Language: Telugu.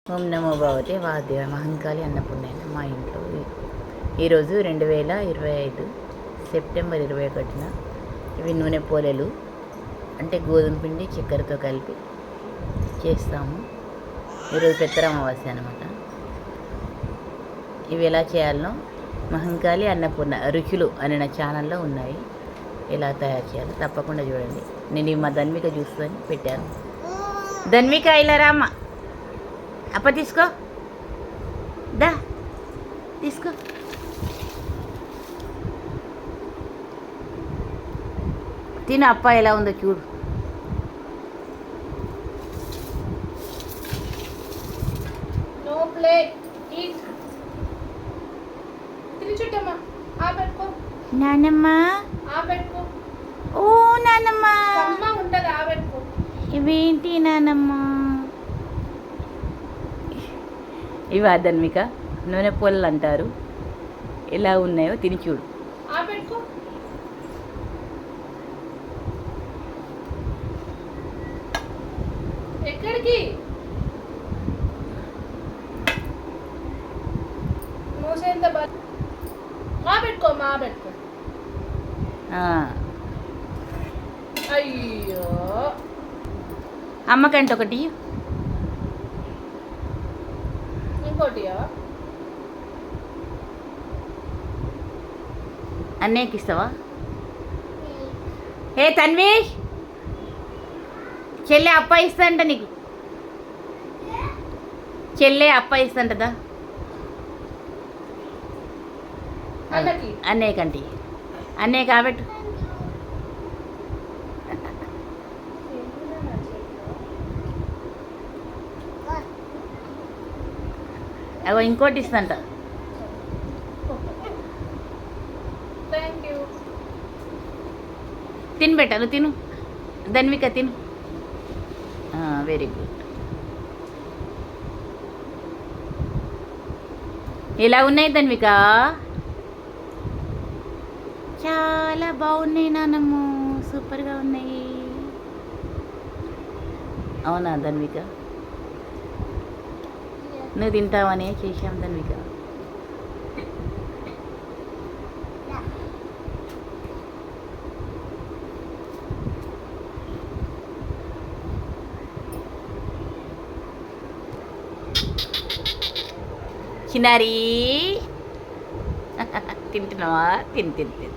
ఓం నమో భగవతే వాసుదేవాయ మహంకాళి అన్నపూర్ణయ్య మా ఇంట్లో ఈరోజు 2025 సెప్టెంబర్ 21న ఇవి నూనె పోలేలు అంటే గోధుమ పిండి చక్కెరతో కలిపి చేస్తాము. ఈరోజు పెత్తర అమావాస్య అనమాట. ఇవి ఎలా చేయాలనో మహంకాళి అన్నపూర్ణ రుచులు అనే నా ఛానల్లో ఉన్నాయి. ఎలా తయారు చేయాలో తప్పకుండా చూడండి. నేను ఇవి మా ధన్విక చూసుకొని పెట్టాను. ధన్విక ఇలా రామ్మ, అప్ప తీసుకో, దా తీసుకో. తిను, అప్ప ఎలా ఉందో చూడు. No plate eat. తిని చుట్టమ్మా, ఆ పెట్టుకో నానమ్మ. ఆ పెట్టుకో. ఓ నానమ్మ, అమ్మ ఉంటది, ఆ పెట్టుకో. ఇవేంటి నానమ్మ? ఇవి ధన్విక నూనె పొలలు అంటారు. ఎలా ఉన్నాయో తిని చూడు. ఆ పెట్టుకో. ఎక్కడికి మూసేంత మా పెట్టుకో, మా పెట్టుకో. అయ్యో, అమ్మకంటే ఒకటి ఇంకోటియా? అన్నయ్యకి ఇస్తావా? ఏ తన్వీష్, చెల్లె అప్ప ఇస్తాంట నీకు. చెల్లె అప్ప ఇస్తాంటదా? అన్నకి అన్నయ్య కంటి, అన్నయ్య కాబట్టు. అగో ఇంకోటి ఇస్తాంట. Thank you. తిని పెట్టాను, తిను ధన్విక, తిను. Very good. ఎలా ఉన్నాయి ధన్విక? చాలా బాగున్నాయి నానమ్మ, సూపర్గా ఉన్నాయి. అవునా ధన్విక? నువ్వు తింటావనే చేశాం ధన్విక. చిన్నారి తింటున్నావా? తిని తిని తిని